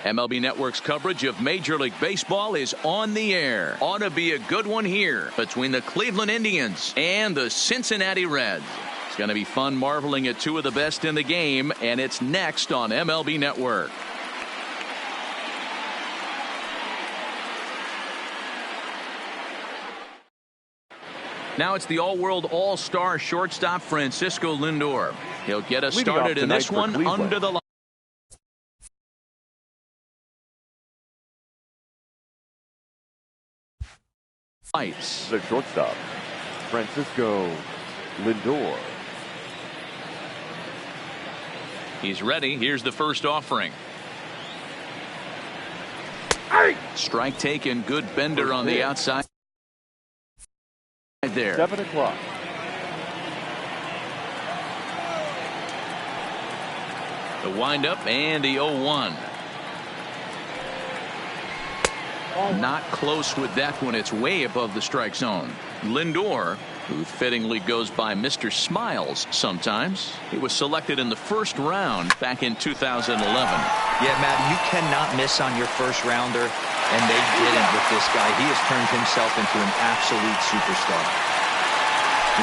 MLB Network's coverage of Major League Baseball is on the air. Ought to be a good one here between the Cleveland Indians and the Cincinnati Reds. It's going to be fun marveling at two of the best in the game, and it's next on MLB Network. Now it's the all-world all-star shortstop Francisco Lindor. He'll get us started in this one under the line. The shortstop, Francisco Lindor. He's ready. Here's the first offering. Strike taken. Good bender on the outside. There. 7 o'clock. The windup and the 0-1. Not close with that one. It's way above the strike zone. Lindor, who fittingly goes by Mr. Smiles sometimes. He was selected in the first round back in 2011. Yeah, Matt, you cannot miss on your first rounder, and they didn't with this guy. He has turned himself into an absolute superstar.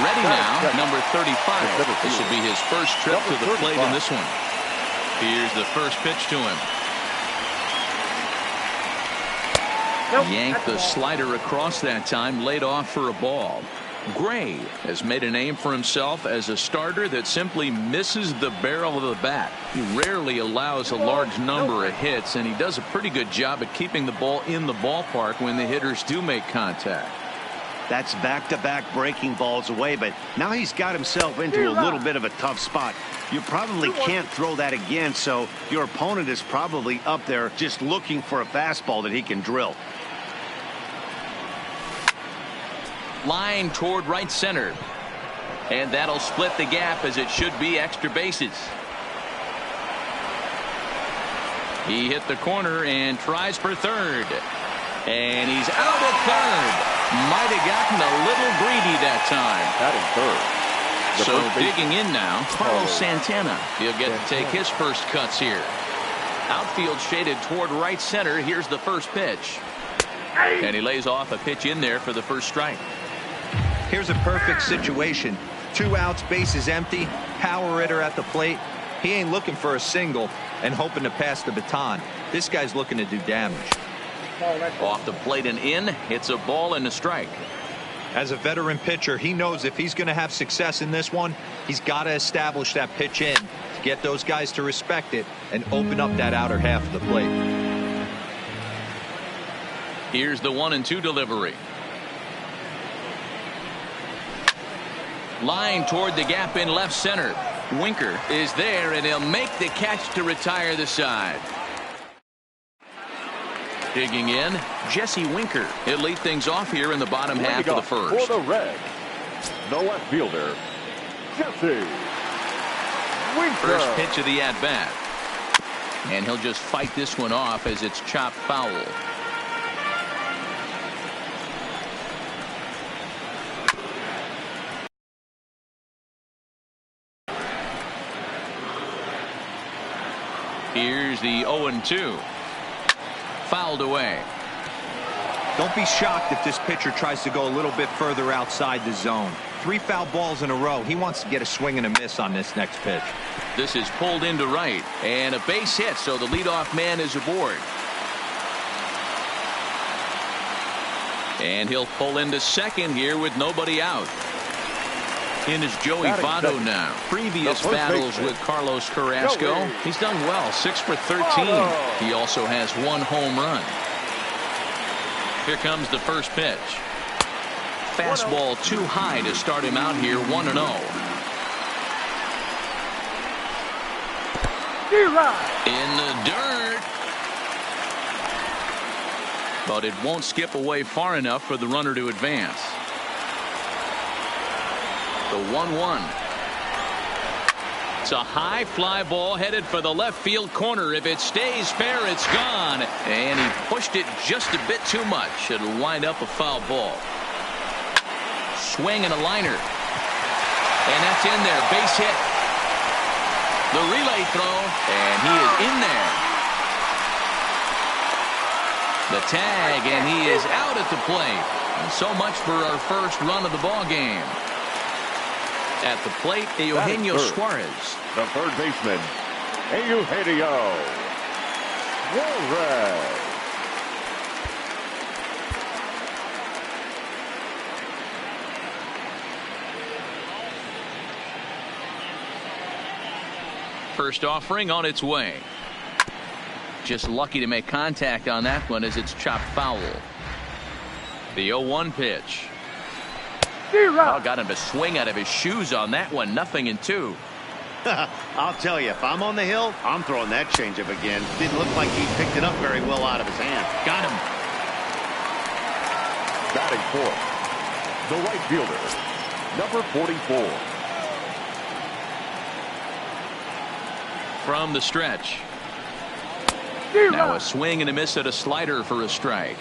Ready now, number 35. This should be his first trip to the plate in this one. Here's the first pitch to him. Yanked the slider across that time, laid off for a ball. Gray has made a name for himself as a starter that simply misses the barrel of the bat. He rarely allows a large number of hits, and he does a pretty good job at keeping the ball in the ballpark when the hitters do make contact. That's back-to-back breaking balls away, but now he's got himself into a little bit of a tough spot. You probably can't throw that again, so your opponent is probably up there just looking for a fastball that he can drill. Line toward right center, and that'll split the gap, as it should be extra bases. He hit the corner and tries for third, and he's out at third. Might have gotten a little greedy that time. That is third. So digging in now, Carlos Santana. He'll get to take his first cuts here. Outfield shaded toward right center. Here's the first pitch, and he lays off a pitch in there for the first strike. Here's a perfect situation. 2 outs, bases empty, power hitter at the plate. He ain't looking for a single and hoping to pass the baton. This guy's looking to do damage. Off the plate and in. It's a ball and a strike. As a veteran pitcher, he knows if he's going to have success in this one, he's got to establish that pitch in to get those guys to respect it and open up that outer half of the plate. Here's the 1-2 delivery. Line toward the gap in left center. Winker is there, and he'll make the catch to retire the side. Digging in, Jesse Winker. He'll lead things off here in the bottom half of the first. For the Reds, the left fielder, Jesse Winker. First pitch of the at-bat. And he'll just fight this one off as it's chopped foul. Here's the 0-2. Fouled away. Don't be shocked if this pitcher tries to go a little bit further outside the zone. 3 foul balls in a row. He wants to get a swing and a miss on this next pitch. This is pulled into right, and a base hit, so the leadoff man is aboard. And he'll pull into second here with nobody out. In is Joey Votto now. Previous battles with Carlos Carrasco, he's done well, 6 for 13. He also has 1 home run. Here comes the first pitch. Fastball too high to start him out here, 1-0. In the dirt. But it won't skip away far enough for the runner to advance. The 1-1. It's a high fly ball headed for the left field corner. If it stays fair, it's gone. And he pushed it just a bit too much. It'll wind up a foul ball. Swing and a liner. And that's in there. Base hit. The relay throw. And he is in there. The tag, and he is out at the plate. And so much for our first run of the ball game. At the plate, Eugenio Suarez. The third baseman, Eugenio Suarez. First offering on its way. Just lucky to make contact on that one as it's chopped foul. The 0-1 pitch. Oh, got him to swing out of his shoes on that one. 0-2. I'll tell you, if I'm on the hill, I'm throwing that changeup again. Didn't look like he picked it up very well out of his hand. Got him. Batting fourth, the right fielder, number 44. From the stretch. Now a swing and a miss at a slider for a strike.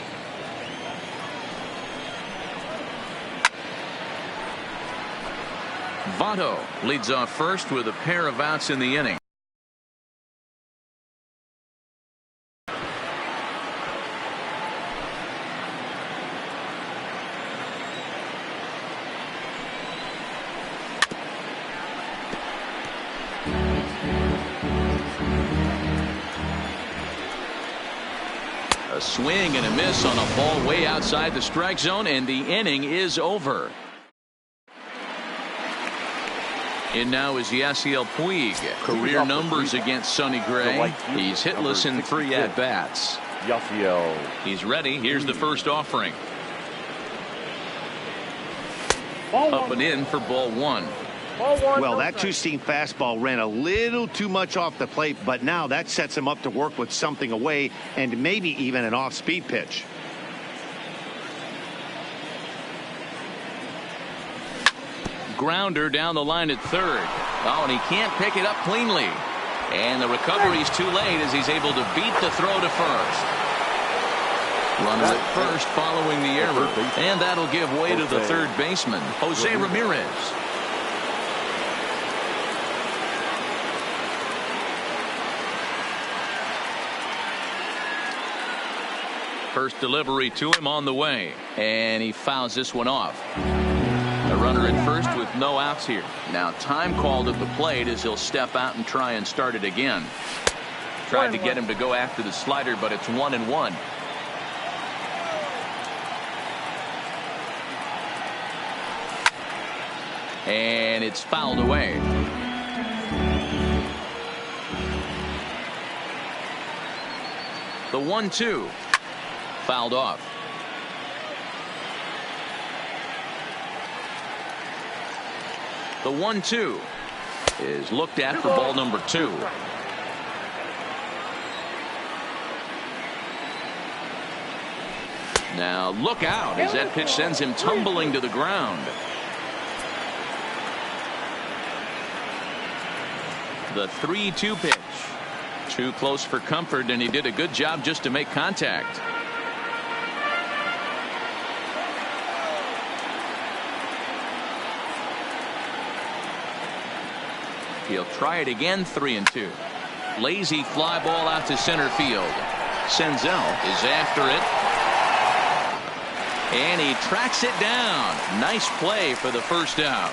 Votto leads off first with a pair of outs in the inning. A swing and a miss on a ball way outside the strike zone, and the inning is over. And now is Yasiel Puig. Career numbers against Sonny Gray. He's hitless in 3 at-bats. He's ready. Here's the first offering. Up and in for ball one. Well, that two-seam fastball ran a little too much off the plate, but now that sets him up to work with something away and maybe even an off-speed pitch. Grounder down the line at third. Oh, and he can't pick it up cleanly. And the recovery's too late as he's able to beat the throw to first. Runner at first following the error. And that'll give way to the third baseman, Jose Ramirez. First delivery to him on the way. And he fouls this one off. A runner at first with no outs here. Now time called at the plate as he'll step out and try and start it again. Tried to get him to go after the slider, but it's 1-1. And it's fouled away. The 1-2 fouled off. The 1-2 is looked at for ball number 2. Now look out as that pitch sends him tumbling to the ground. The 3-2 pitch. Too close for comfort, and he did a good job just to make contact. He'll try it again. 3-2. Lazy fly ball out to center field. Senzel is after it. And he tracks it down. Nice play for the first out.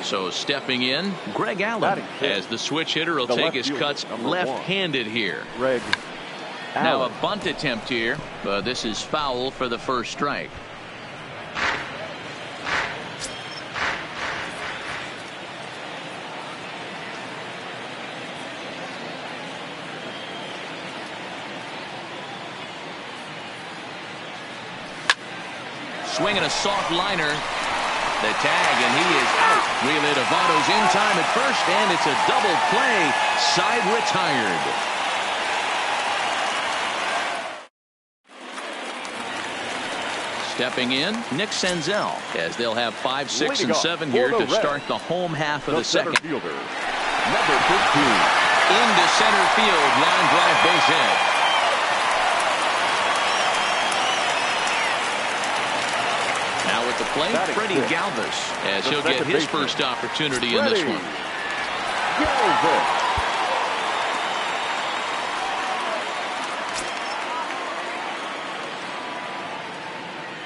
So stepping in, Greg Allen, as the switch hitter will take his cuts left-handed here. Now a bunt attempt here, but this is foul for the first strike. Swinging a soft liner. The tag, and he is out. Relay to Votto's in time at first, and it's a double play. Side retired. Stepping in, Nick Senzel, as they'll have 5, 6, and 7 here to start the home half of the second. Number 15. Into center field, line drive base hit. Now at the plate, Freddie Galvis, as he'll get his first opportunity in this one.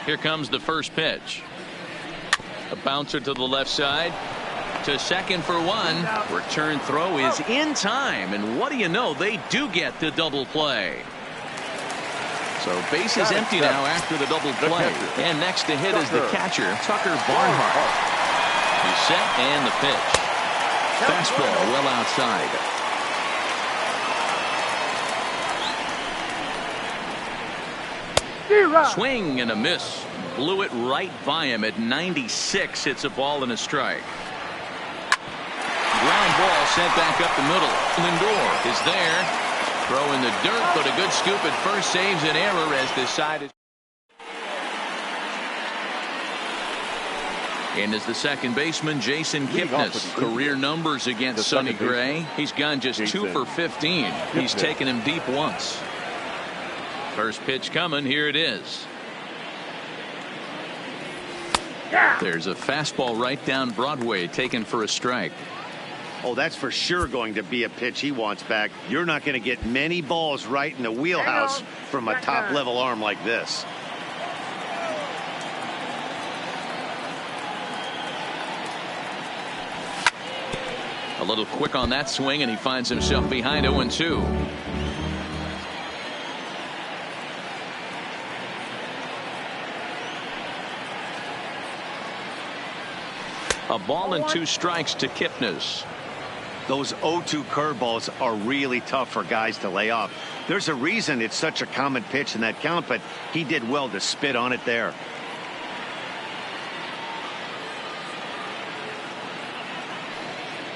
Here comes the first pitch. A bouncer to the left side. To second for one. Return throw is in time. And what do you know? They do get the double play. So base is empty now after the double play. And next to hit is the catcher, Tucker Barnhart. He's set and the pitch. Fastball well outside. Swing and a miss. Blew it right by him at 96. It's a ball and a strike. Ground ball sent back up the middle. Lindor is there. Throw in the dirt, but a good scoop at first saves an error as this side is. And as the second baseman, Jason Kipnis. Career numbers against Sonny Gray. He's gone just 2 for 15. He's taken him deep once. First pitch coming. Here it is. There's a fastball right down Broadway taken for a strike. Oh, that's for sure going to be a pitch he wants back. You're not going to get many balls right in the wheelhouse from a top-level arm like this. A little quick on that swing, and he finds himself behind 0-2. A ball and 2 strikes to Kipnis. Those 0-2 curveballs are really tough for guys to lay off. There's a reason it's such a common pitch in that count, but he did well to spit on it there.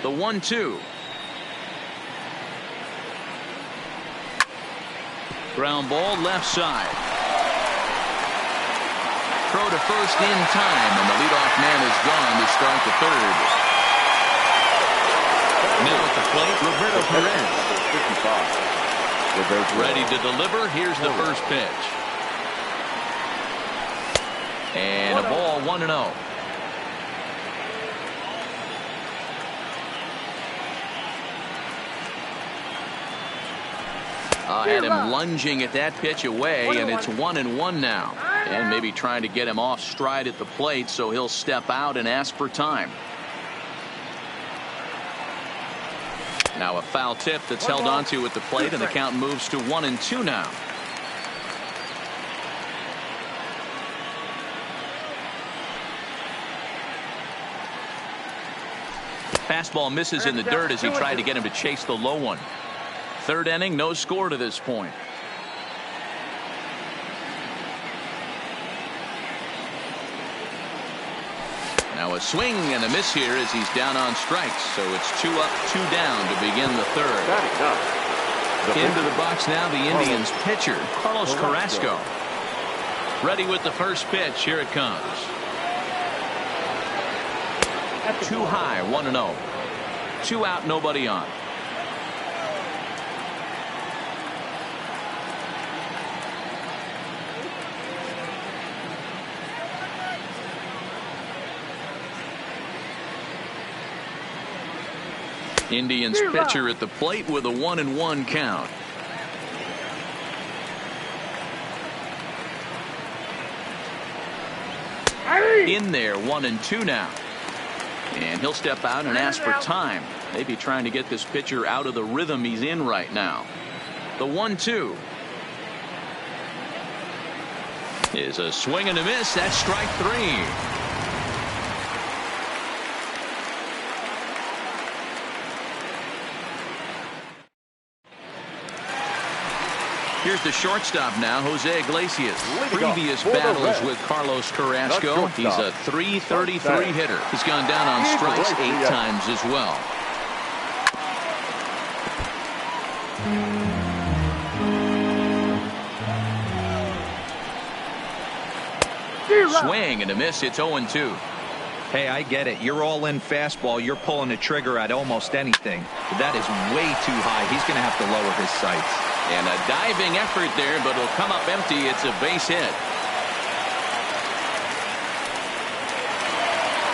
The 1-2. Ground ball left side. Throw to first in time, and the leadoff man is gone to start the third. Now at the plate, Roberto Perez. Ready to deliver. Here's the first pitch. And a ball, 1-0. Had him lunging at that pitch away, and it's 1-1 now. And maybe trying to get him off stride at the plate, so he'll step out and ask for time. Now a foul tip that's held onto at the plate, and the count moves to 1-2 now. Fastball misses in the dirt as he tried to get him to chase the low one. Third inning, no score to this point. Now a swing and a miss here as he's down on strikes. So it's 2 up, 2 down to begin the third. Into the box now, the Indians pitcher, Carlos Carrasco. Ready with the first pitch. Here it comes. Too high, 1-0. 2 out, nobody on. Indians pitcher at the plate with a 1-1 count. In there, 1-2 now. And he'll step out and ask for time. Maybe trying to get this pitcher out of the rhythm he's in right now. The 1-2 is a swing and a miss. That's strike 3. Here's the shortstop now, Jose Iglesias. Previous battles with Carlos Carrasco. He's a .333 hitter. He's gone down on strikes 8 times as well. Swing and a miss. It's 0-2. Hey, I get it. You're all in fastball. You're pulling the trigger at almost anything. But that is way too high. He's going to have to lower his sights. And a diving effort there, but it'll come up empty. It's a base hit.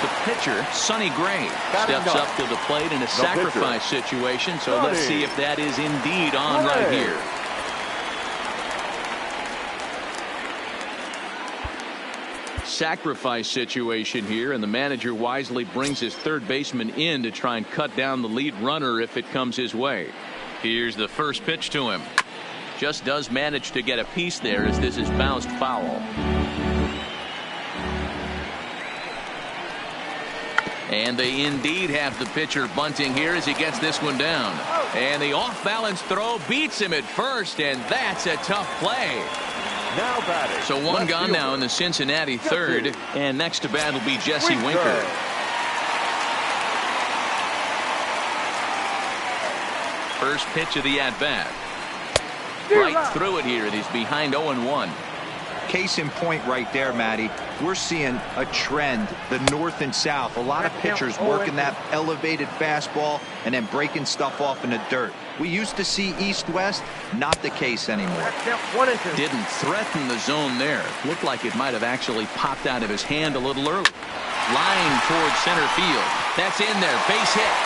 The pitcher, Sonny Gray, steps up to the plate in a sacrifice situation. So let's see if that is indeed on right here. sacrifice situation here, and the manager wisely brings his third baseman in to try and cut down the lead runner if it comes his way. Here's the first pitch to him. Just does manage to get a piece there as this is bounced foul. And they indeed have the pitcher bunting here as he gets this one down. And the off-balance throw beats him at first, and that's a tough play. Now batting. So one gone now in the Cincinnati third, and next to bat will be Jesse Winker. First pitch of the at-bat. Right through it here, and he's behind 0-1. Case in point right there, Matty. We're seeing a trend, the north and south. A lot of pitchers working that elevated fastball and then breaking stuff off in the dirt. We used to see east-west, not the case anymore. Didn't threaten the zone there. Looked like it might have actually popped out of his hand a little early. Line towards center field. That's in there. Base hit.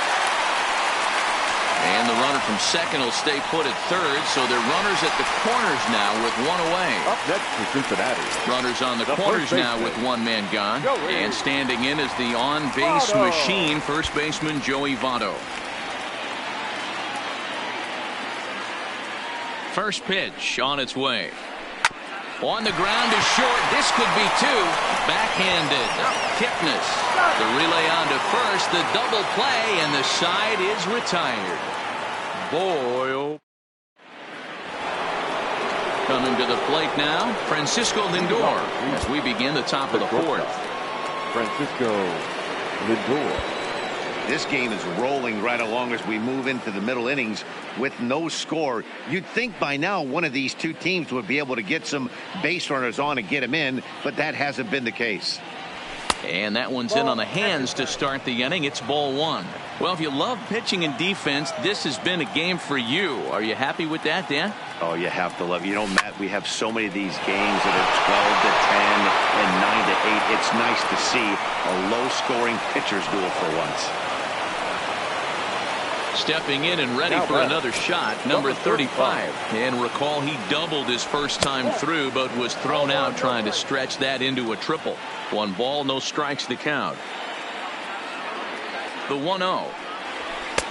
And the runner from second will stay put at third, so they're runners at the corners now with one away. Up next for Cincinnati. Runners on the corners now with one man gone. And standing in is the on-base machine, first baseman Joey Votto. First pitch on its way. On the ground is short. This could be two. Backhanded. Kipnis. The relay on to first. The double play, and the side is retired. Boy. Coming to the plate now, Francisco Lindor, as we begin the top of the fourth. Francisco Lindor. This game is rolling right along as we move into the middle innings with no score. You'd think by now one of these two teams would be able to get some base runners on and get them in, but that hasn't been the case. And that one's in on the hands to start the inning. It's ball one. Well, if you love pitching and defense, this has been a game for you. Are you happy with that, Dan? Oh, you have to love it. You know, Matt, we have so many of these games that are 12 to 10 and 9 to 8. It's nice to see a low-scoring pitcher's duel for once. Stepping in and ready for another shot, number 35. And recall he doubled his first time through, but was thrown out trying to stretch that into a triple. 1 ball, no strikes to count. The 1-0.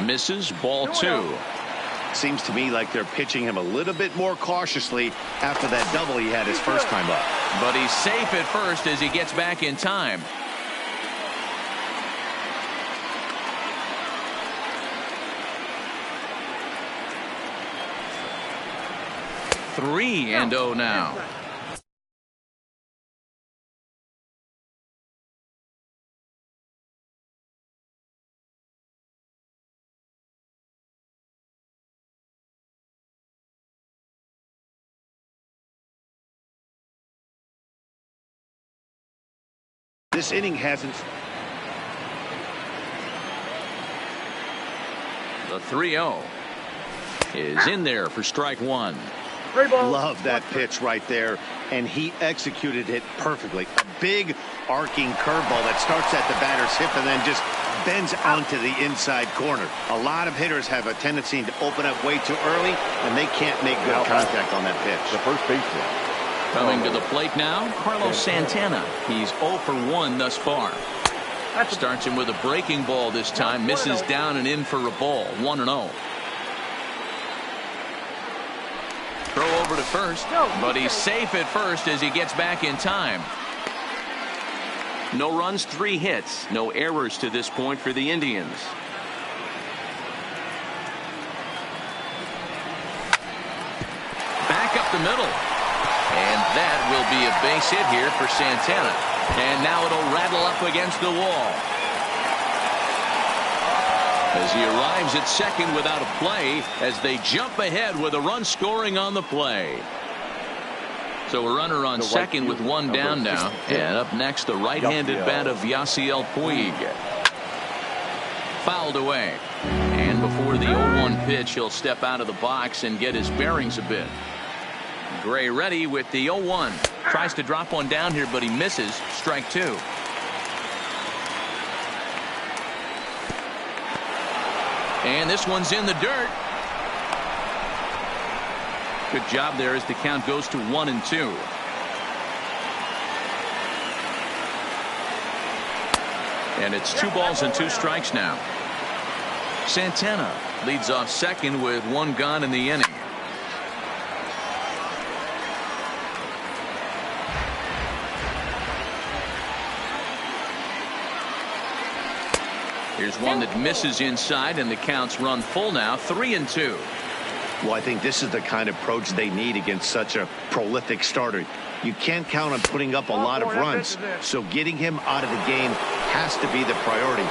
Misses, ball 2. Seems to me like they're pitching him a little bit more cautiously after that double he had his first time up. But he's safe at first as he gets back in time. Three and 0 now. This inning hasn't. The 3-0 is in there for strike one. Love that pitch right there, and he executed it perfectly. A big arcing curveball that starts at the batter's hip and then just bends onto the inside corner. A lot of hitters have a tendency to open up way too early, and they can't make good contact on that pitch. The first baseman. Coming to the plate now, Carlos Santana. He's 0 for 1 thus far. Starts him with a breaking ball this time. Misses down and in for a ball. 1-0. Throw over to first, but he's safe at first as he gets back in time. No runs, 3 hits. No errors to this point for the Indians. Back up the middle. And that will be a base hit here for Santana. And now it'll rattle up against the wall. As he arrives at second without a play, as they jump ahead with a run scoring on the play. So a runner on second with 1 down now. And up next, the right-handed bat of Yasiel Puig. Fouled away. And before the 0-1 pitch, he'll step out of the box and get his bearings a bit. Gray ready with the 0-1. Tries to drop one down here, but he misses. Strike 2. And this one's in the dirt. Good job there as the count goes to 1-2. And it's 2 balls and 2 strikes now. Santana leads off second with 1 gone in the inning. Here's one that misses inside, and the count's run full now, 3-2. Well, I think this is the kind of approach they need against such a prolific starter. You can't count on putting up a lot of runs, so getting him out of the game has to be the priority.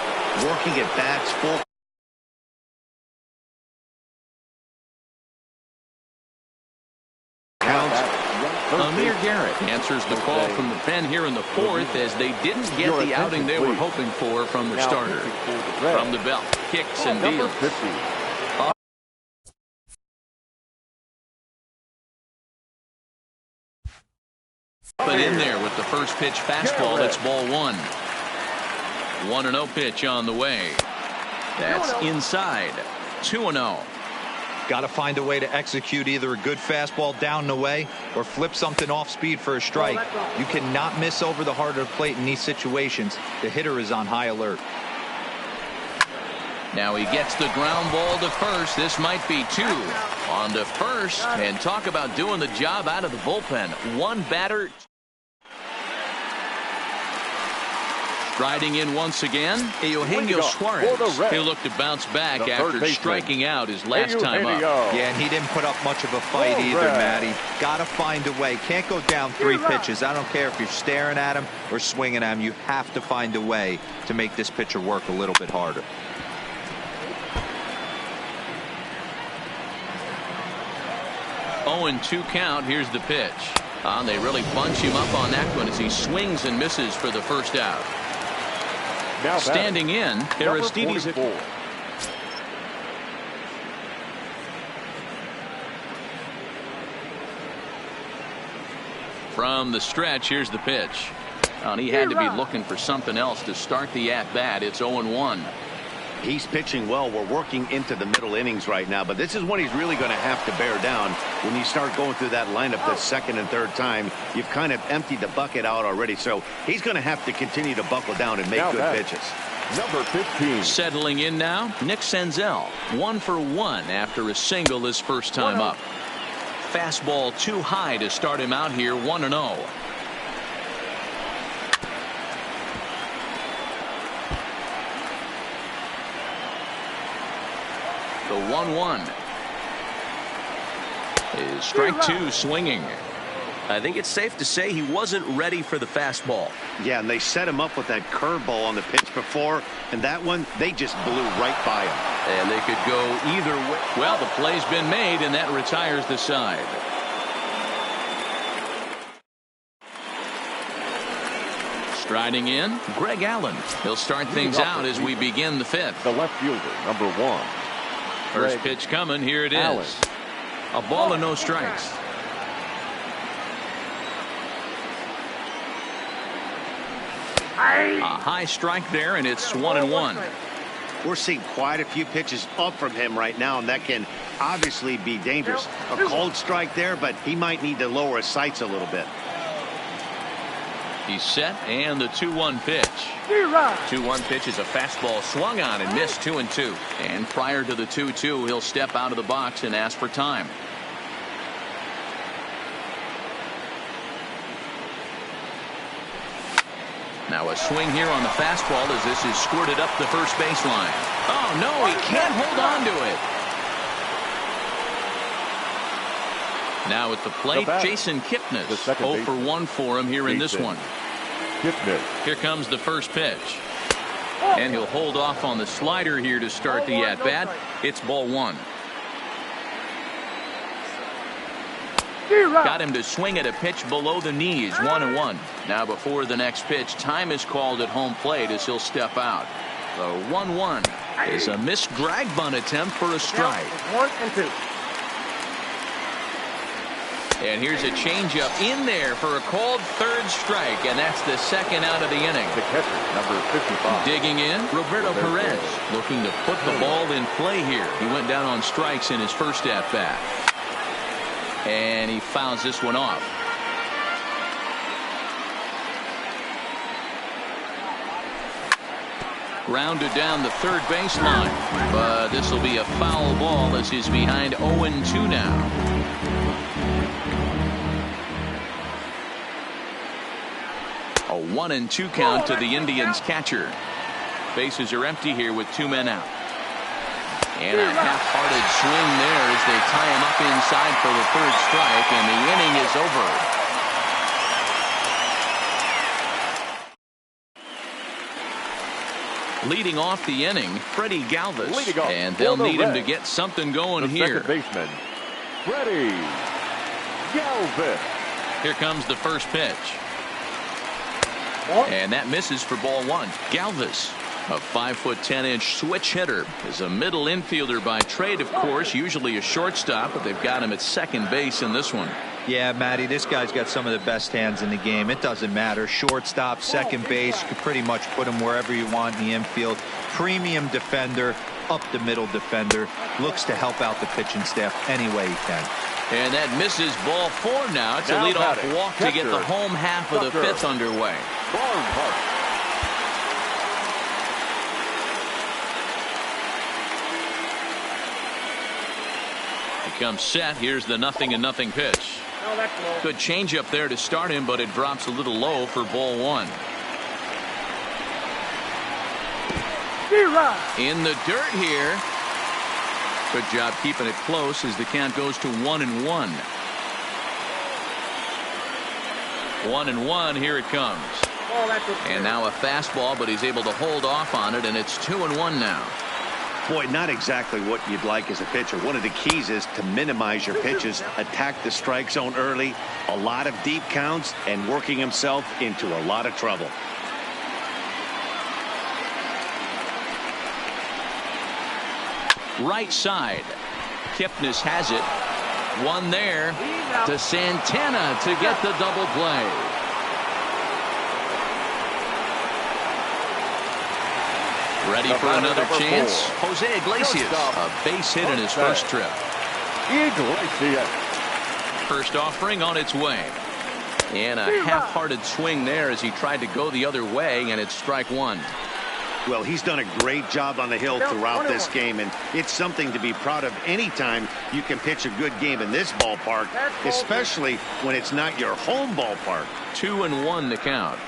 Working at bats full. Amir Garrett answers the call from the pen here in the 4th, as they didn't get the outing they were hoping for from their starter. From the belt, kicks and deals. But in there with the first pitch fastball, that's ball 1. 1-0 pitch on the way. That's inside. 2-0. Got to find a way to execute either a good fastball down and away or flip something off speed for a strike. You cannot miss over the heart of the plate in these situations. The hitter is on high alert. Now he gets the ground ball to first. This might be 2 on to first. And talk about doing the job out of the bullpen. 1 batter. Striding in once again, Eugenio Suarez. He'll look to bounce back after striking out his last time up. Yeah, and he didn't put up much of a fight either, Matty. Got to find a way. Can't go down 3 pitches. I don't care if you're staring at him or swinging at him. You have to find a way to make this pitcher work a little bit harder. Oh, and 2 count. Here's the pitch. They really bunch him up on that one as he swings and misses for the first out. Now standing in, Aristides. From the stretch, here's the pitch. He had to be looking for something else to start the at-bat. It's 0-1. He's pitching well. We're working into the middle innings right now, but this is when he's really going to have to bear down. When you start going through that lineup the second and third time, you've kind of emptied the bucket out already. So he's going to have to continue to buckle down and make good pitches. Number 15. Settling in now, Nick Senzel. 1 for 1 after a single his first time up. Fastball too high to start him out here, 1-0. The 1-1 is strike 2 swinging. I think it's safe to say he wasn't ready for the fastball. Yeah, and they set him up with that curveball on the pitch before, and that one, they just blew right by him. And they could go either way. Well, the play's been made, and that retires the side. Striding in, Greg Allen. He'll start things out as we begin the 5th. The left fielder, number 1. First pitch coming. Here it is. A ball and no strikes. A high strike there, and it's 1-1. We're seeing quite a few pitches up from him right now, and that can obviously be dangerous. A cold strike there, but he might need to lower his sights a little bit. He's set, and the 2-1 pitch. 2-1 pitch is a fastball swung on and missed, 2-2. And prior to the 2-2, he'll step out of the box and ask for time. Now a swing here on the fastball as this is squirted up the first baseline. Oh, no, he can't hold on to it. Now at the plate, Jason Kipnis. 0 for 1 for him here in this one. Here comes the first pitch. And he'll hold off on the slider here to start the at-bat. It's ball 1. Got him to swing at a pitch below the knees, 1-1. Now before the next pitch, time is called at home plate as he'll step out. The 1-1 is a missed drag bunt attempt for a strike. 1-2. And here's a changeup in there for a called third strike, and that's the second out of the inning. The catcher, number 55. Digging in, Roberto Perez, looking to put the ball in play here. He went down on strikes in his first at-bat. And he fouls this one off. Grounded down the third baseline, but this will be a foul ball as he's behind 0-2 now. A 1-2 count to the Indians catcher. Bases are empty here with 2 men out. And a half-hearted swing there as they tie him up inside for the third strike, and the inning is over. Leading off the inning, Freddie Galvis, and they'll need him to get something going here. Second baseman, Freddie Galvis. Here comes the first pitch. And that misses for ball 1. Galvis, a 5'10" switch hitter, is a middle infielder by trade, of course, usually a shortstop, but they've got him at second base in this one. Yeah, Matty, this guy's got some of the best hands in the game. It doesn't matter. Shortstop, second base, you could pretty much put him wherever you want in the infield. Premium defender, up the middle defender, looks to help out the pitching staff any way he can. And that misses ball 4 now. It's a leadoff walk to get the home half of the 5th underway. He comes set. Here's the 0-0 pitch. Good changeup there to start him, but it drops a little low for ball 1. In the dirt here. Good job keeping it close as the count goes to 1-1. 1-1. Here it comes. And now a fastball, but he's able to hold off on it, and it's 2-1 now. Boy, not exactly what you'd like as a pitcher. One of the keys is to minimize your pitches, attack the strike zone early, a lot of deep counts, and working himself into a lot of trouble. Right side. Kipnis has it. One there to Santana to get the double play. Ready for another chance. Jose Iglesias, a base hit in his first trip. Iglesias. First offering on its way. And a half-hearted swing there as he tried to go the other way, and it's strike 1. Well, he's done a great job on the hill throughout this game, and it's something to be proud of anytime you can pitch a good game in this ballpark, especially when it's not your home ballpark. 2-1 to count.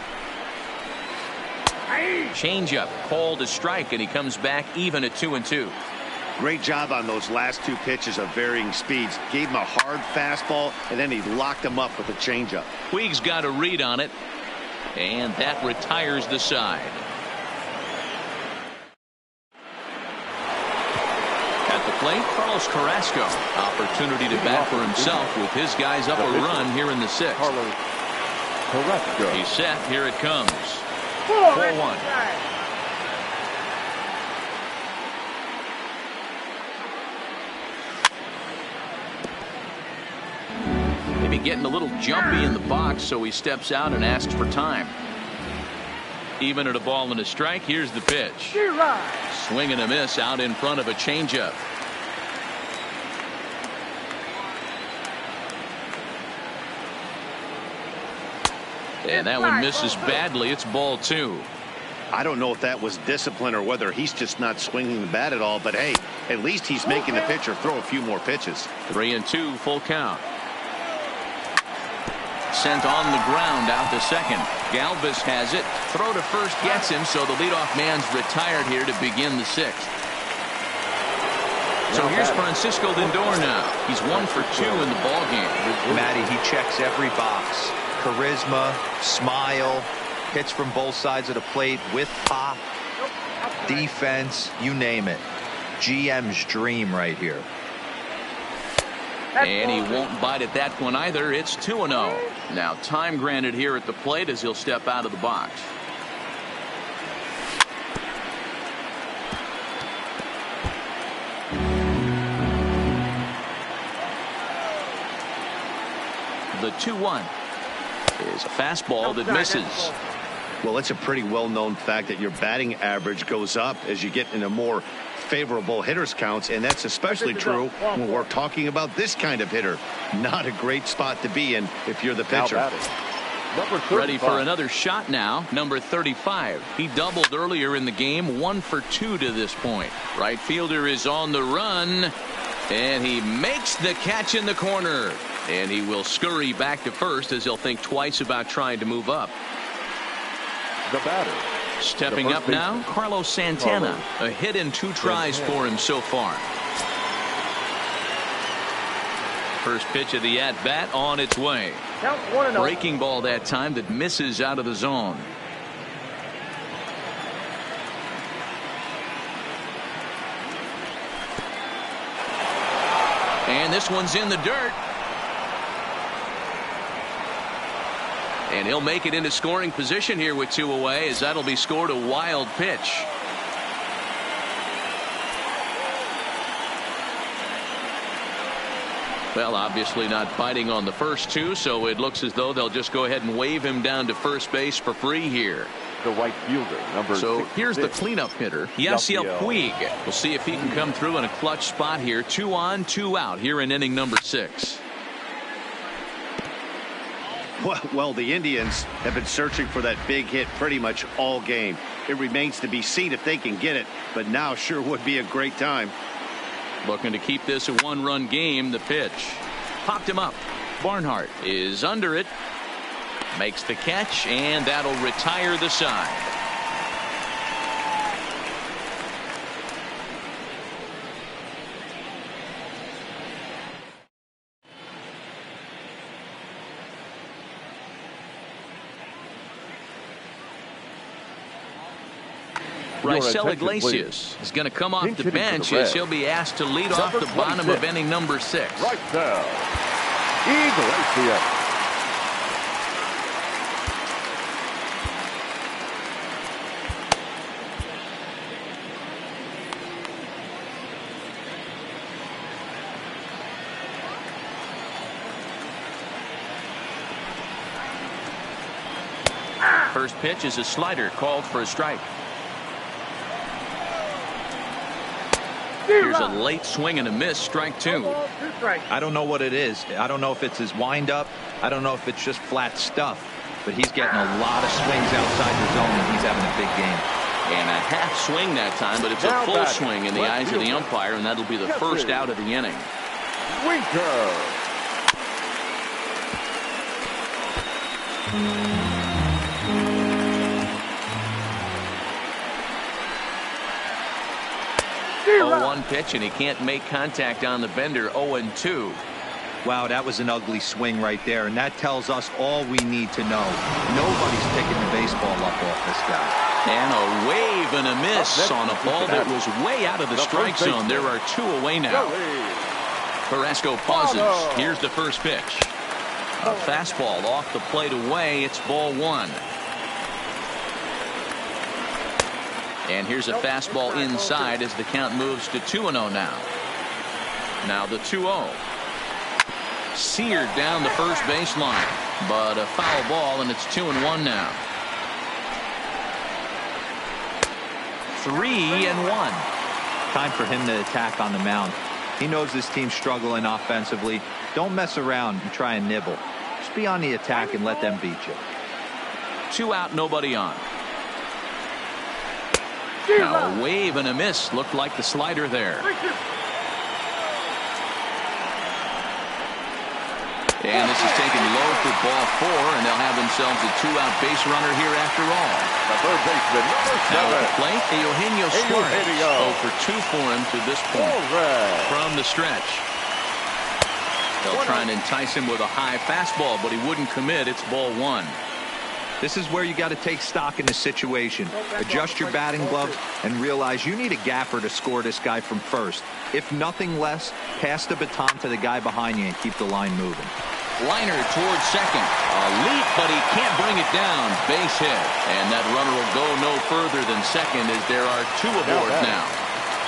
Changeup called a strike, and he comes back even at 2-2. Great job on those last 2 pitches of varying speeds. Gave him a hard fastball, and then he locked him up with a changeup. Puig's got a read on it, and that retires the side. At the plate, Carlos Carrasco. Opportunity to bat for himself with his guys up a run here in the 6th. Carlos Carrasco. He's set. Here it comes. 4-1. Maybe getting a little jumpy in the box, so he steps out and asks for time. Even at a ball and a strike, here's the pitch. Swing and a miss out in front of a changeup. And that one misses badly. It's ball 2. I don't know if that was discipline or whether he's just not swinging the bat at all, but hey, at least he's making the pitcher throw a few more pitches. 3-2, full count. Sent on the ground out to second. Galvis has it. Throw to first gets him, so the leadoff man's retired here to begin the 6th. So here's Francisco Lindor now. He's 1 for 2 in the ballgame. Matty, he checks every box. Charisma, smile, hits from both sides of the plate with pop, defense, you name it. GM's dream right here. And he won't bite at that one either. It's 2-0. Now time granted here at the plate as he'll step out of the box. The 2-1 is a fastball that misses. Well, it's a pretty well-known fact that your batting average goes up as you get into more favorable hitters counts, and that's especially true when we're talking about this kind of hitter. Not a great spot to be in if you're the pitcher. Number 35. Ready for another shot now. Number 35. He doubled earlier in the game. 1 for 2 to this point. Right fielder is on the run. And he makes the catch in the corner. And he will scurry back to first as he'll think twice about trying to move up. The batter. Stepping up now, Carlos Santana. A hit and 2 tries for him so far. First pitch of the at-bat on its way. Breaking ball that time that misses out of the zone. And this one's in the dirt. And he'll make it into scoring position here with 2 away, as that'll be scored a wild pitch. Well, obviously not biting on the first 2, so it looks as though they'll just go ahead and wave him down to first base for free here. The right fielder, number So 66. here's the cleanup hitter, Yasiel Puig. We'll see if he can come through in a clutch spot here. 2 on, 2 out here in inning number 6. Well, the Indians have been searching for that big hit pretty much all game. It remains to be seen if they can get it, but now sure would be a great time. Looking to keep this a 1-run game. The pitch popped him up. Barnhart is under it, makes the catch, and that'll retire the side. Raisel Iglesias is going to come off the bench as he'll be asked to lead off the bottom of inning number 6. Right there. Iglesias. First pitch is a slider called for a strike. Here's a late swing and a miss, strike 2. I don't know what it is. I don't know if it's his windup. I don't know if it's just flat stuff. But he's getting a lot of swings outside the zone, and he's having a big game. And a half swing that time, but it's a full swing in the eyes of the umpire, and that'll be the first out of the inning. Winker. Oh, 1 pitch, and he can't make contact on the bender. 0-2. Wow, that was an ugly swing right there, and that tells us all we need to know. Nobody's picking the baseball up off this guy. And a wave and a miss on a ball that was way out of the strike zone. There are 2 away now. Carrasco pauses. Here's the first pitch. A fastball off the plate away. It's ball 1. And here's a fastball inside as the count moves to 2-0 now. Now the 2-0. Seared down the first baseline, but a foul ball, and it's 2-1 now. 3-1. Time for him to attack on the mound. He knows this team's struggling offensively. Don't mess around and try and nibble. Just be on the attack and let them beat you. 2 out, nobody on. Now a wave and a miss. Looked like the slider there. And this is taken low for ball 4, and they'll have themselves a 2-out base runner here after all. The third baseman, number 7. Now at the plate, Eugenio Suarez. 0 for 2 for him to this point. From the stretch. They'll try and entice him with a high fastball, but he wouldn't commit. It's ball 1. This is where you got to take stock in the situation. Adjust your batting gloves and realize you need a gapper to score this guy from first. If nothing less, pass the baton to the guy behind you and keep the line moving. Liner towards second. A leap, but he can't bring it down. Base hit. And that runner will go no further than second as there are 2 aboard now.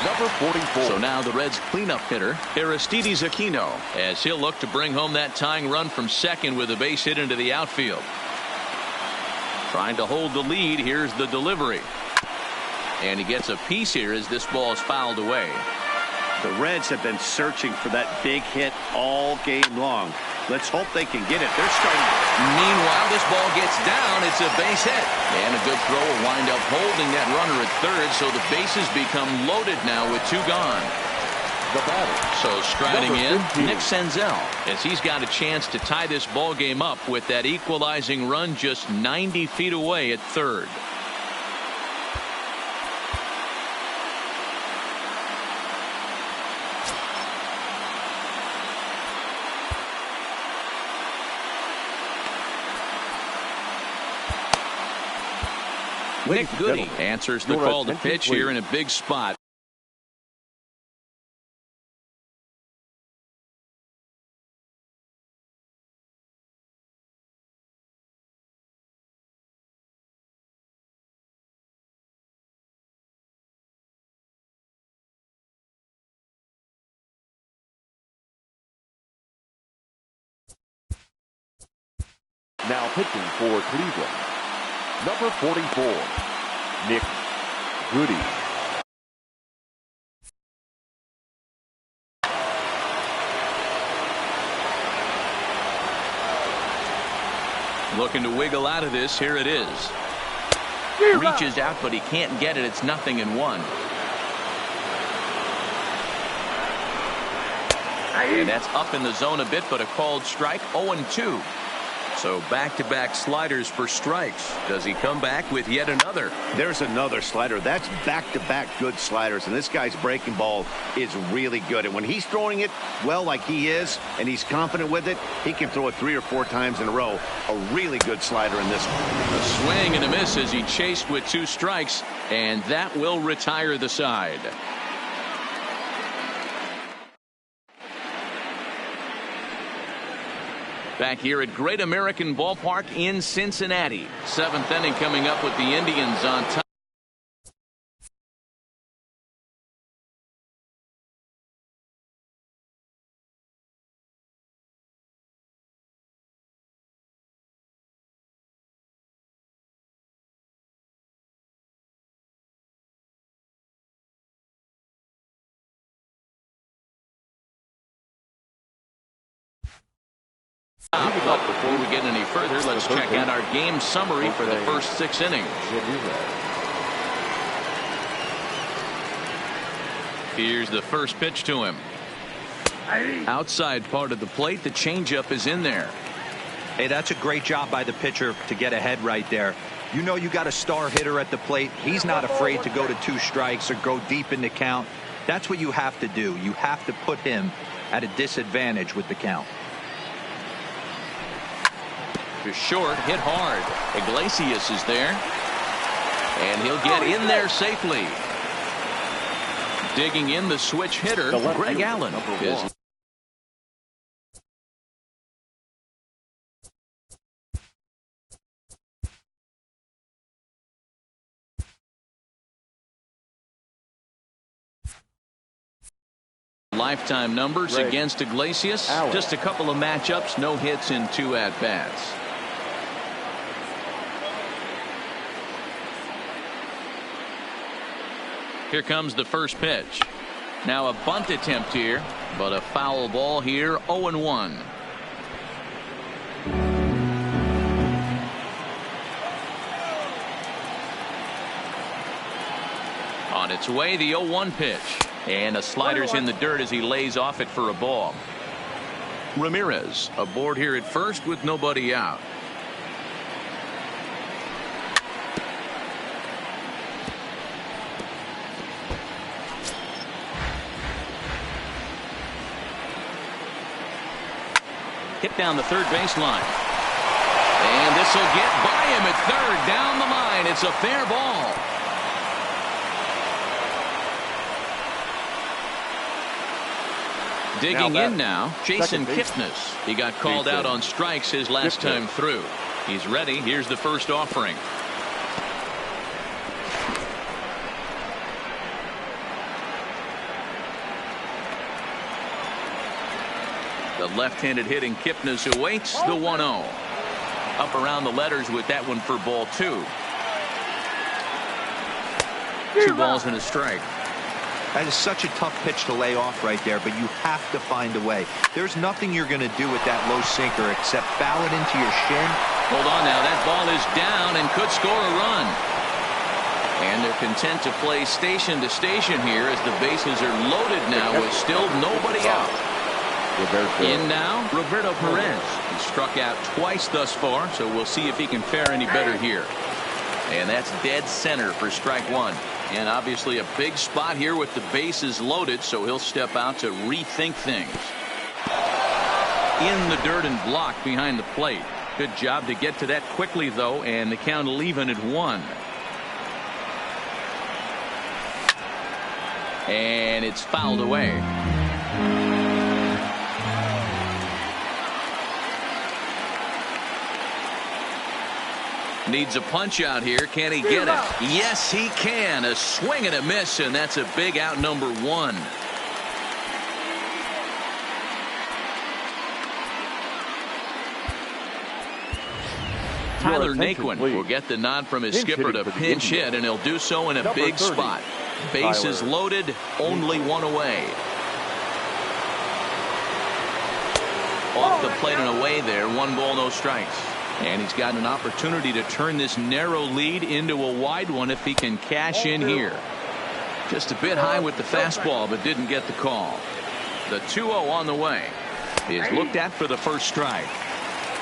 Number 44. So now the Reds cleanup hitter, Aristides Aquino, as he'll look to bring home that tying run from second with a base hit into the outfield. Trying to hold the lead. Here's the delivery. And he gets a piece here as this ball is fouled away. The Reds have been searching for that big hit all game long. Let's hope they can get it. They're starting. Meanwhile, this ball gets down. It's a base hit. And a good throw will wind up holding that runner at third, so the bases become loaded now with 2 gone. The batter. So striding in, 15. Nick Senzel, as he's got a chance to tie this ball game up with that equalizing run just 90 feet away at third. Nick Goody answers the call to pitch here in a big spot. Now pitching for Cleveland, number 44, Nick Goody. Looking to wiggle out of this. Here it is. Reaches out, but he can't get it. It's 0-1. And that's up in the zone a bit, but a called strike. 0-2. So back-to-back sliders for strikes. Does he come back with yet another? There's another slider. That's back-to-back good sliders. And this guy's breaking ball is really good. And when he's throwing it well like he is, and he's confident with it, he can throw it 3 or 4 times in a row. A really good slider in this one. A swing and a miss as he chased with 2 strikes. And that will retire the side. Back here at Great American Ballpark in Cincinnati. 7th inning coming up with the Indians on top. But before we get any further, let's check out our game summary for the first 6 innings. Here's the first pitch to him. Outside part of the plate, the changeup is in there. Hey, that's a great job by the pitcher to get ahead right there. You know you got a star hitter at the plate. He's not afraid to go to 2 strikes or go deep in the count. That's what you have to do. You have to put him at a disadvantage with the count. To short, hit hard. Iglesias is there. And he'll get in there safely. Digging in the switch hitter, Greg Allen. Lifetime numbers against Iglesias. Just a couple of matchups, no hits in 2 at-bats. Here comes the first pitch. Now a bunt attempt here, but a foul ball here, 0-1. On its way, the 0-1 pitch. And a slider's in the dirt as he lays off it for a ball. Ramirez aboard here at first with nobody out. Hit down the third baseline. And this will get by him at third. Down the line. It's a fair ball. Digging in now, Jason Kipnis. He got called out on strikes his last time through. He's ready. Here's the first offering. The left-handed hitting Kipnis awaits the 1-0. Up around the letters with that one for ball 2. 2 balls and a strike. That is such a tough pitch to lay off right there, but you have to find a way. There's nothing you're going to do with that low sinker except foul it into your shin. Hold on now. That ball is down and could score a run. And they're content to play station to station here as the bases are loaded now with still nobody out. In now, Roberto Perez. He struck out twice thus far, so we'll see if he can fare any better here. And that's dead center for strike one. And obviously a big spot here with the bases loaded, so he'll step out to rethink things. In the dirt and blocked behind the plate. Good job to get to that quickly, though, and the count will even at 1. And it's fouled away. Needs a punch out here. Can he get it? Yes, he can. A swing and a miss, and that's a big out, number 1. Tyler Naquin will get the nod from his skipper to pinch hit, and he'll do so in a big spot. Bases loaded, only one away. Off the plate and away there. 1 ball, no strikes. And he's got an opportunity to turn this narrow lead into a wide one if he can cash in here. Just a bit high with the fastball, but didn't get the call. The 2-0 on the way is looked at for the first strike.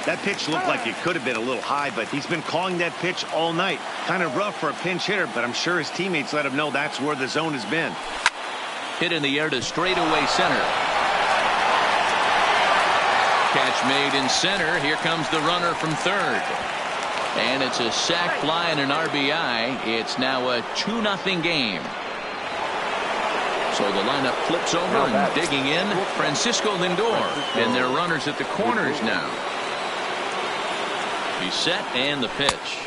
That pitch looked like it could have been a little high, but he's been calling that pitch all night. Kind of rough for a pinch hitter, but I'm sure his teammates let him know that's where the zone has been. Hit in the air to straightaway center. Catch made in center. Here comes the runner from third. And it's a sac fly and an RBI. It's now a 2-0 game. So the lineup flips over and digging in Francisco Lindor. And their runners at the corners now. He's set and the pitch.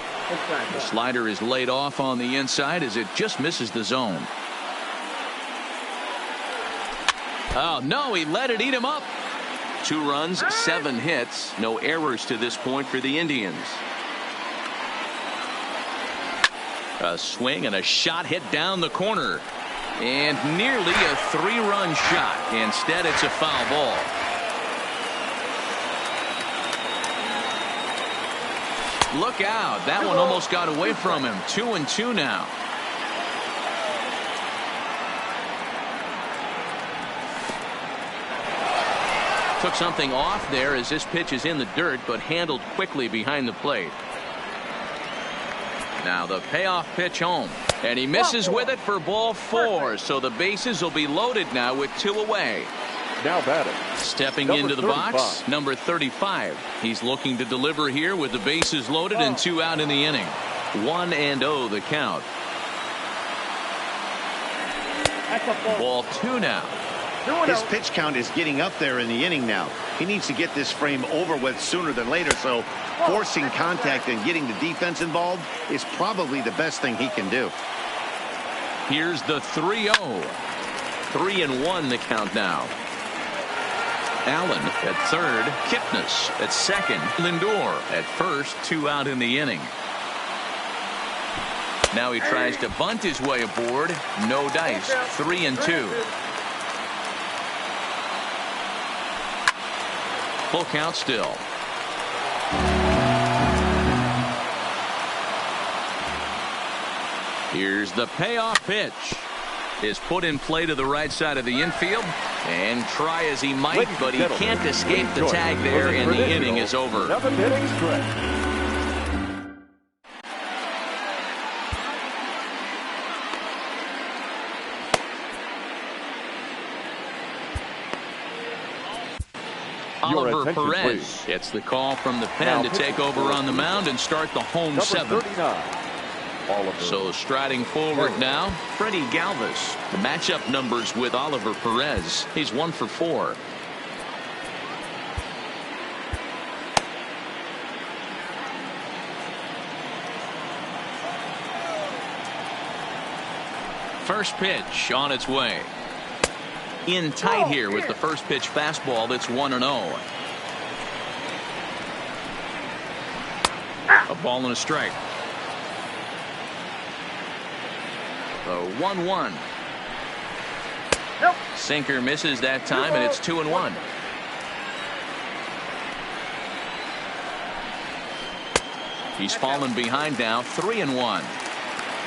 The slider is laid off on the inside as it just misses the zone. Oh no, he let it eat him up. 2 runs, 7 hits, no errors to this point for the Indians. A swing and a shot hit down the corner. And nearly a 3-run shot. Instead, it's a foul ball. Look out. That one almost got away from him. 2-2 now. Took something off there as this pitch is in the dirt, but handled quickly behind the plate. Now the payoff pitch home. And he misses with it for ball 4. So the bases will be loaded now with 2 away. Now batting. Stepping into the box, number 35. He's looking to deliver here with the bases loaded and 2 out in the inning. 1-0 the count. Ball 2 now. His pitch count is getting up there in the inning now. He needs to get this frame over with sooner than later, so forcing contact and getting the defense involved is probably the best thing he can do. Here's the 3-0. 3-1 the count now. Allen at third, Kipnis at second, Lindor at first, 2 out in the inning. Now he tries to bunt his way aboard. No dice. 3-2. Full count still. Here's the payoff pitch. Is put in play to the right side of the infield. And try as he might, but he can't escape the tag there, and the inning is over. 7 innings stretch. Oliver Perez gets the call from the pen to take over on the mound and start the home 7th. So striding forward now, Freddie Galvis. The matchup numbers with Oliver Perez. He's 1 for 4. First pitch on its way. In tight here with the first pitch fastball. That's 1-0. A ball and a strike. The 1-1. Sinker misses that time, and it's 2-1. He's fallen behind now, 3-1.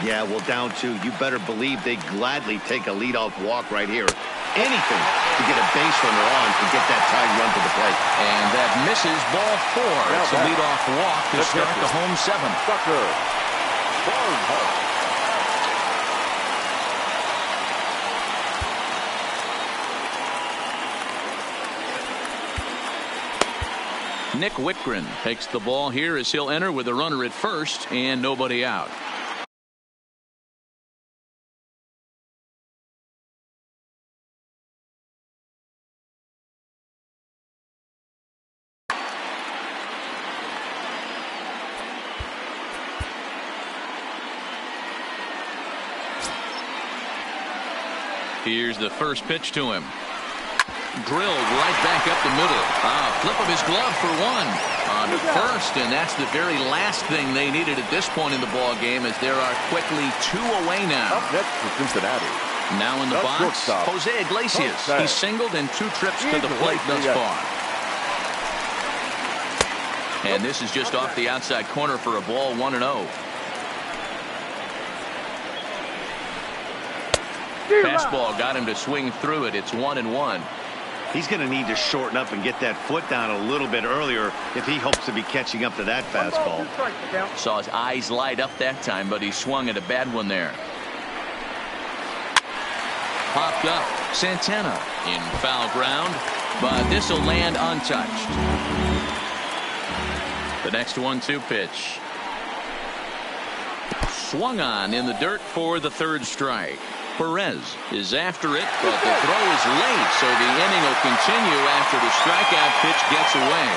Yeah, well, down 2. You better believe they gladly take a leadoff walk right here. Anything to get a base runner on to get that tied run to the plate. And that misses, ball 4. It's a leadoff walk to start the home 7th. Tucker. Barnhart. Nick Whitgren takes the ball here as he'll enter with a runner at first and nobody out. Here's the first pitch to him. Drilled right back up the middle. Flip of his glove for 1 on to first, and that's the very last thing they needed at this point in the ball game, as there are quickly 2 away now. Up next for Cincinnati. Now in the box, Jose Iglesias. He's singled in 2 trips to the plate thus far. And this is just off the outside corner for a ball, 1-0. Fastball got him to swing through it. It's 1-1. He's going to need to shorten up and get that foot down a little bit earlier if he hopes to be catching up to that fastball. Saw his eyes light up that time, but he swung at a bad one there. Popped up. Santana in foul ground, but this will land untouched. The next 1-2 pitch. Swung on in the dirt for the 3rd strike. Perez is after it, but the throw is late, so the inning will continue after the strikeout pitch gets away.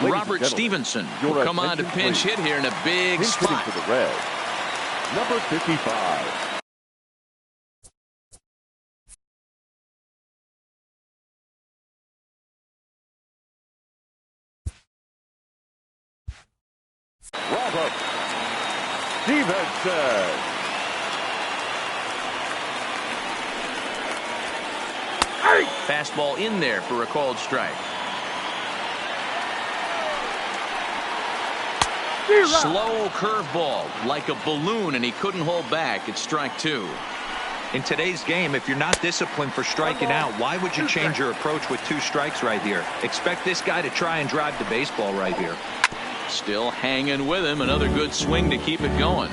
Robert Stevenson will come on to pinch hit here in a big spot. For the Reds, number 55. Robert Stevenson. Fastball in there for a called strike. Slow curveball like a balloon, and he couldn't hold back. It's strike 2. In today's game, if you're not disciplined for striking out, why would you change your approach with 2 strikes right here? Expect this guy to try and drive the baseball right here. Still hanging with him. Another good swing to keep it going.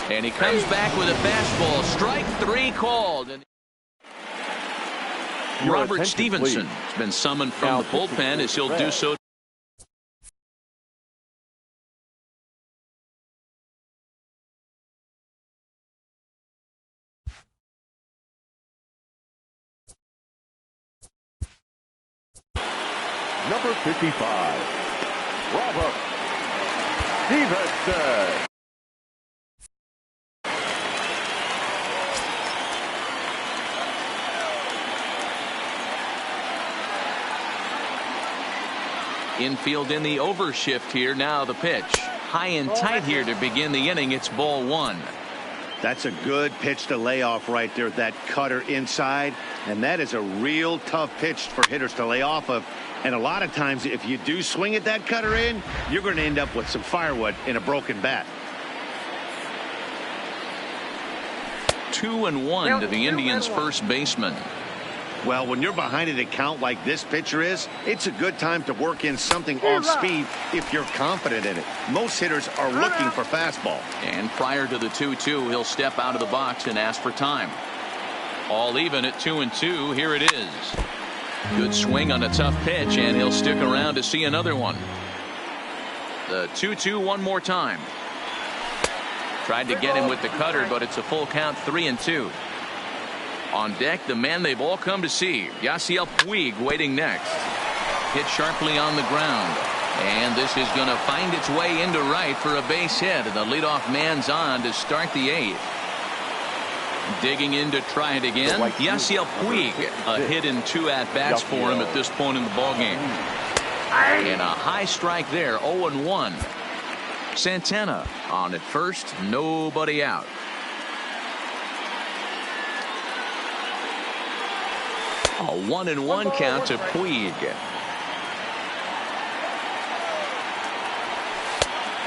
And he comes back with a fastball. Strike 3 called. And Robert Stevenson has been summoned from the bullpen, as he'll do so. Number 55, Robert Stevenson. Infield in the overshift here. Now the pitch. High and tight here to begin the inning. It's ball 1. That's a good pitch to lay off right there. That cutter inside. And that is a real tough pitch for hitters to lay off of. And a lot of times, if you do swing at that cutter in, you're going to end up with some firewood in a broken bat. 2-1 to the Indians' first baseman. Well, when you're behind an account like this pitcher is, it's a good time to work in something off speed if you're confident in it. Most hitters are looking for fastball. And prior to the 2-2, he'll step out of the box and ask for time. All even at 2-2. Here it is. Good swing on a tough pitch, and he'll stick around to see another one. The 2-2 one more time. Tried to get him with the cutter, but it's a full count, 3-2. On deck, the man they've all come to see, Yasiel Puig, waiting next. Hit sharply on the ground. And this is going to find its way into right for a base hit. And the leadoff man's on to start the 8th. Digging in to try it again. Yasiel Puig, a hit in 2 at-bats for him at this point in the ballgame. And a high strike there, 0-1. Santana on at first, nobody out. A 1-1 count to Puig.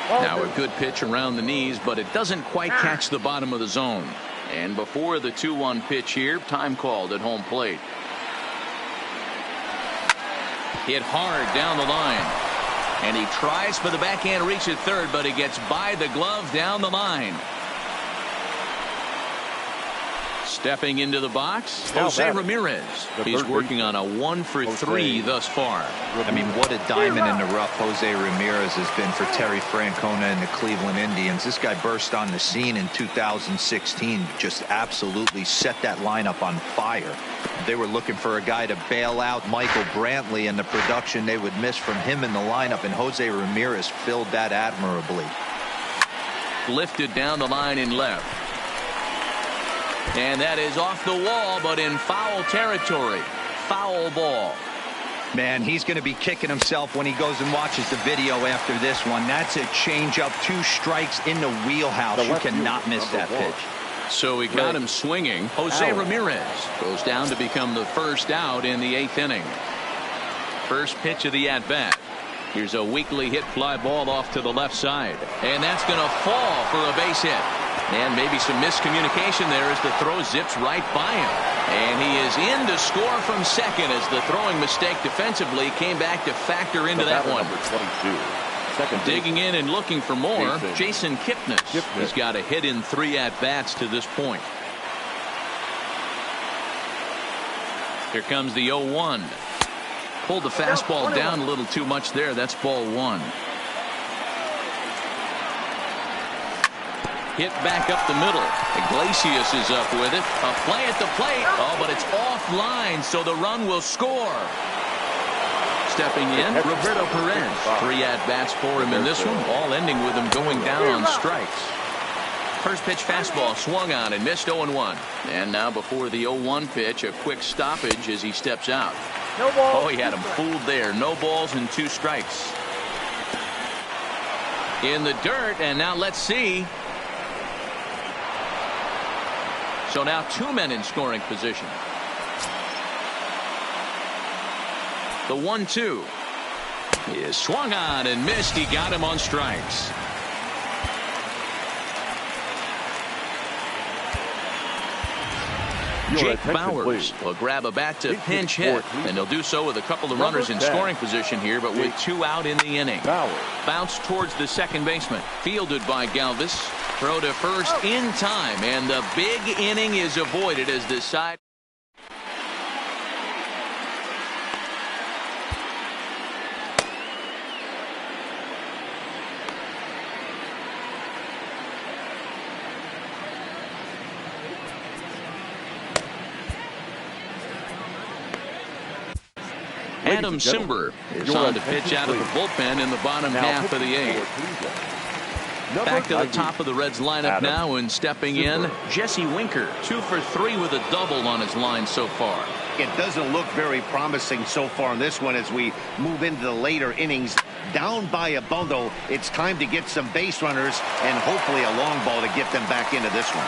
Now a good pitch around the knees, but it doesn't quite catch the bottom of the zone. And before the 2-1 pitch here, time called at home plate. Hit hard down the line. And he tries for the backhand reach at third, but he gets by the glove down the line. Stepping into the box, Jose Ramirez. He's working on a 1-for-3 thus far. I mean, what a diamond in the rough Jose Ramirez has been for Terry Francona and the Cleveland Indians. This guy burst on the scene in 2016, just absolutely set that lineup on fire. They were looking for a guy to bail out Michael Brantley and the production they would miss from him in the lineup, and Jose Ramirez filled that admirably. Lifted down the line in left. And that is off the wall, but in foul territory. Foul ball. Man, he's going to be kicking himself when he goes and watches the video after this one. That's a changeup, 2 strikes in the wheelhouse. You cannot miss that pitch. So he got him swinging. Jose Ramirez goes down to become the first out in the 8th inning. First pitch of the at-bat. Here's a weakly hit fly ball off to the left side. And that's going to fall for a base hit. And maybe some miscommunication there as the throw zips right by him. And he is in to score from second as the throwing mistake defensively came back to factor into that one. Digging in and looking for more, Jason Kipnis. He's got a hit in 3 at-bats to this point. Here comes the 0-1. Pulled the fastball down a little too much there. That's ball 1. Hit back up the middle. Iglesias is up with it. A play at the plate. Oh, but it's offline, so the run will score. Stepping in, Roberto Perez. 3 at-bats for him in this one, all ending with him going down on strikes. First pitch fastball swung on and missed 0-1. And now before the 0-1 pitch, a quick stoppage as he steps out. No ball. Oh, he had him fooled there. No balls and 2 strikes. In the dirt, and now let's see. So now 2 men in scoring position. The 1-2 is swung on and missed. He got him on strikes. Jake Bauers will grab a bat to pinch hit, and he'll do so with a couple of runners in scoring position here, but with 2 out in the inning. Bounce towards the second baseman, fielded by Galvis. Throw to first in time, and the big inning is avoided as the side. Adam Simber is on to pitch out of the bullpen in the bottom half of the 8th. Back to the top of the Reds lineup now, and stepping in, Jesse Winker. 2 for 3 with a double on his line so far. It doesn't look very promising so far in this one as we move into the later innings. Down by a bundle, it's time to get some base runners and hopefully a long ball to get them back into this one.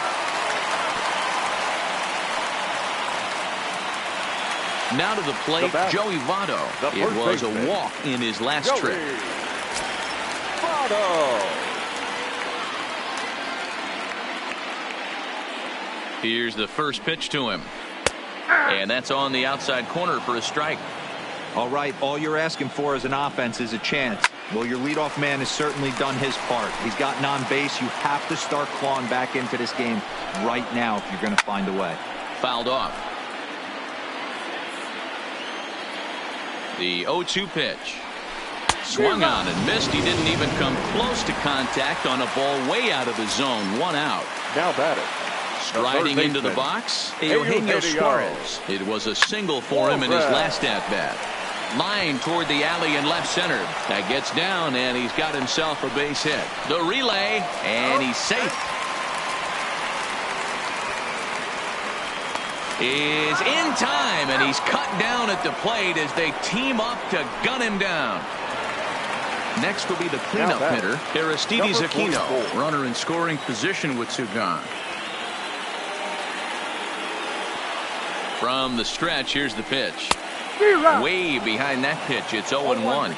Now to the plate, Joey Votto. It was a walk in his last trip. Here's the first pitch to him. And that's on the outside corner for a strike. All right, all you're asking for as an offense is a chance. Well, your leadoff man has certainly done his part. He's gotten on base. You have to start clawing back into this game right now if you're going to find a way. Fouled off. The 0-2 pitch. Swung on and missed. He didn't even come close to contact on a ball way out of the zone. 1 out. Now batted. Striding into the box, Eugenio Suarez. It was a single for him in his last at-bat. Line toward the alley in left center. That gets down, and he's got himself a base hit. The relay, and he's safe. is in time, and he's cut down at the plate as they team up to gun him down. Next will be the cleanup hitter, Aristides Aquino. Runner in scoring position with two gone. From the stretch, here's the pitch. Way behind that pitch, it's 0-1.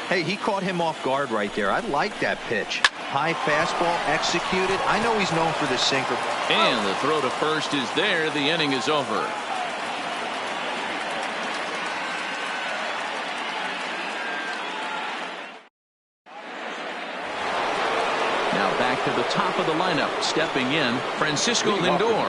Hey, he caught him off guard right there. I like that pitch. High fastball executed. I know he's known for the sinker. And the throw to first is there. The inning is over. Now back to the top of the lineup. Stepping in, Francisco Lindor.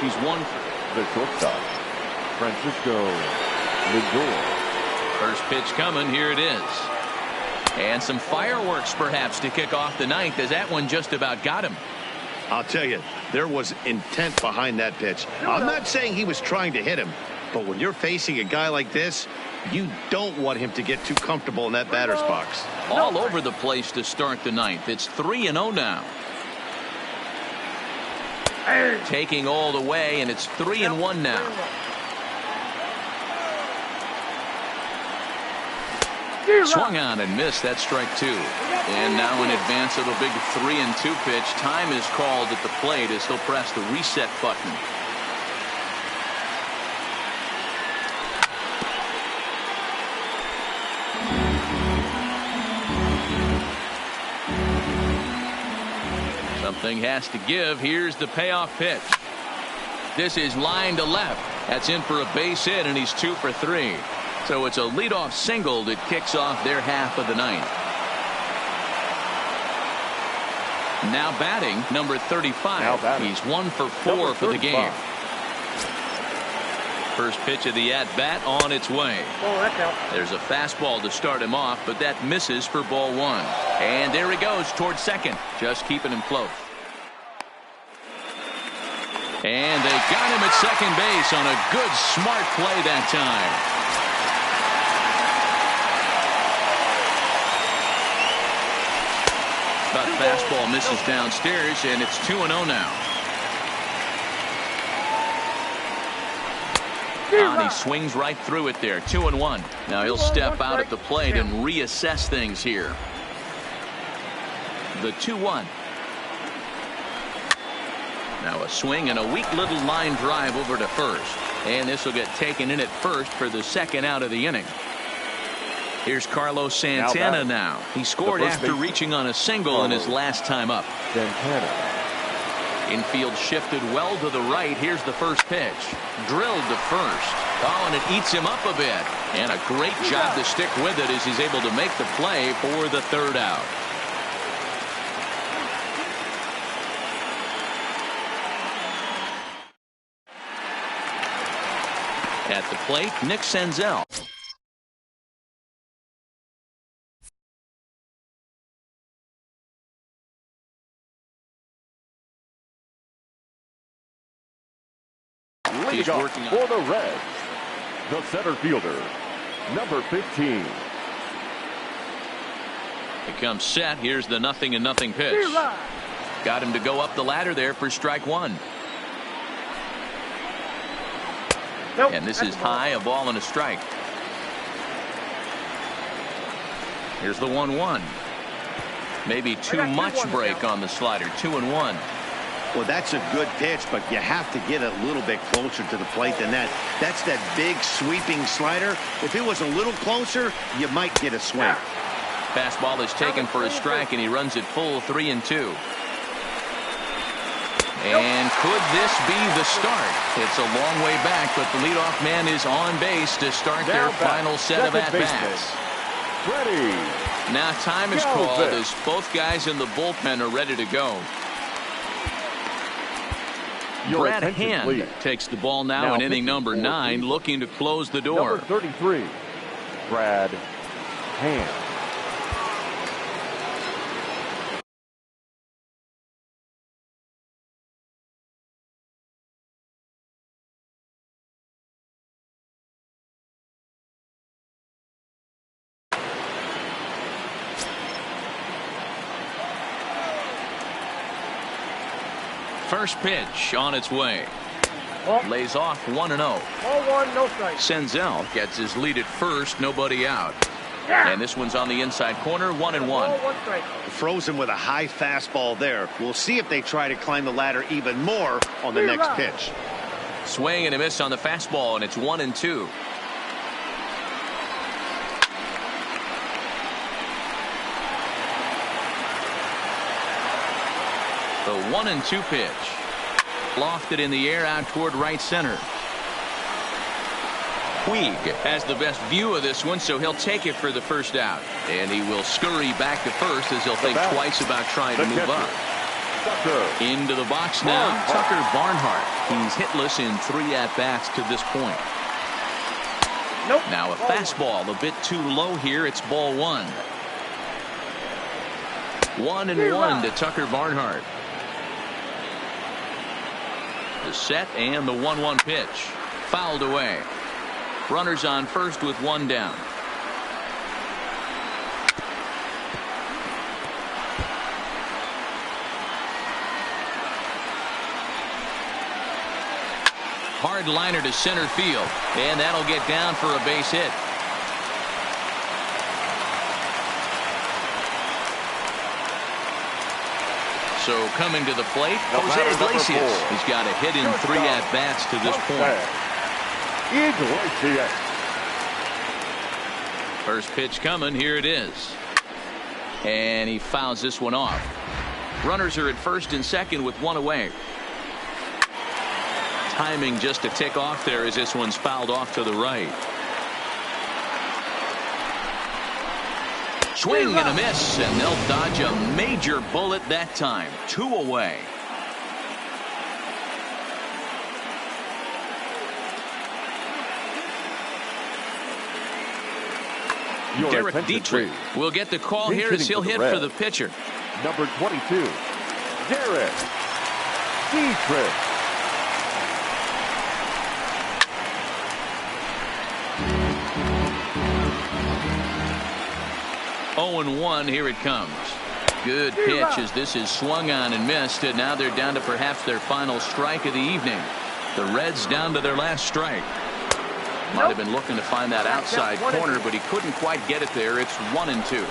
He's one. The shortstop, Francisco Lindor. First pitch coming. Here it is. And some fireworks perhaps to kick off the ninth, as that one just about got him. I'll tell you, there was intent behind that pitch. I'm not saying he was trying to hit him, but when you're facing a guy like this, you don't want him to get too comfortable in that batter's box. All over the place to start the ninth. It's 3-0 now. Taking all the way, and it's 3-1 now. Swung on and missed. That strike two. And now in advance of a big 3-2 pitch, time is called at the plate as he'll press the reset button. Something has to give. Here's the payoff pitch. This is line to left. That's in for a base hit, and he's 2 for 3. So it's a leadoff single that kicks off their half of the ninth. Now batting, number 35. He's 1 for 4 for the game. First pitch of the at-bat on its way. There's a fastball to start him off, but that misses for ball one. And there he goes towards second, just keeping him close. And they got him at second base on a good, smart play that time. But fastball misses downstairs, and it's 2-0 now. And he swings right through it there. 2-1. Now he'll step out at the plate and reassess things here. The 2-1. Now a swing and a weak little line drive over to first. And this will get taken in at first for the second out of the inning. Here's Carlos Santana now. He scored after reaching on a single in his last time up. Infield shifted well to the right. Here's the first pitch. Drilled to first. Oh, and it eats him up a bit. And a great job to stick with it as he's able to make the play for the third out. At the plate, Nick Senzel. He's working for the Reds, the center fielder, number 15. He comes set. Here's the 0-0 pitch. Got him to go up the ladder there for strike one. And this is high, a ball and a strike. Here's the 1-1. Maybe too much break on the slider. 2-1. Well, that's a good pitch, but you have to get a little bit closer to the plate than that. That's that big sweeping slider. If it was a little closer, you might get a swing. Fastball is taken for a strike, and he runs it full 3-2. And could this be the start? It's a long way back, but the leadoff man is on base to start their final set of at-bats. Now time is called as both guys in the bullpen are ready to go. Brad Hand takes the ball now in inning number 9, looking to close the door. Number 33, Brad Hand. First pitch on its way. Lays off 1-0. Ball one, no strike. Senzel gets his lead at first, nobody out. And this one's on the inside corner, 1-1. Ball one strike. Frozen with a high fastball there. We'll see if they try to climb the ladder even more on the next pitch. Swing and a miss on the fastball, and it's 1-2. The 1-2 pitch. Lofted in the air out toward right center. Puig has the best view of this one, so he'll take it for the first out. And he will scurry back to first as he'll think twice about trying to move up. Into the box now, Tucker Barnhart. He's hitless in 3 at-bats to this point. Now a fastball a bit too low here. It's ball 1. 1-1 to Tucker Barnhart. The set and the 1-1 pitch. Fouled away. Runners on first with 1 down. Hard liner to center field, and that'll get down for a base hit. So coming to the plate, Jose Iglesias. He's got a hit in 3 at-bats to this point. First pitch coming, here it is. And he fouls this one off. Runners are at first and second with 1 away. Timing just a tick off there as this one's fouled off to the right. Swing and a miss, and they'll dodge a major bullet that time. 2 away. Derek Dietrich will get the call here as he'll hit for the pitcher. Number 22, Derek Dietrich. (0-1), here it comes. Good pitch as this is swung on and missed, and now they're down to perhaps their final strike of the evening. The Reds down to their last strike. Might have been looking to find that outside corner, but he couldn't quite get it there. It's 1-2.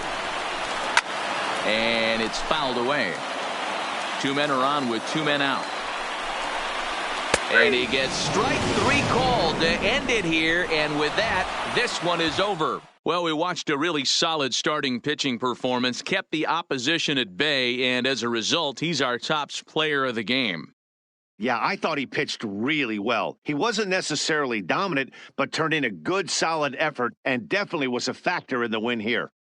And it's fouled away. 2 men are on with 2 men out. And he gets strike 3 called to end it here, and with that, this one is over. Well, we watched a really solid starting pitching performance, kept the opposition at bay, and as a result, he's our top player of the game. Yeah, I thought he pitched really well. He wasn't necessarily dominant, but turned in a good, solid effort and definitely was a factor in the win here.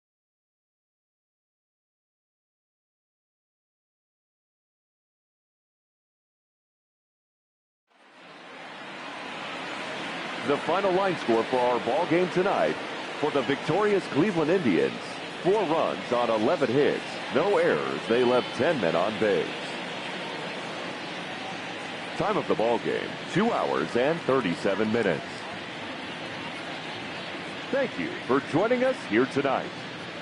The final line score for our ball game tonight: for the victorious Cleveland Indians, 4 runs on 11 hits, no errors. They left 10 men on base. Time of the ball game, 2 hours and 37 minutes. Thank you for joining us here tonight.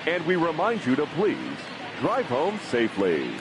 And we remind you to please drive home safely.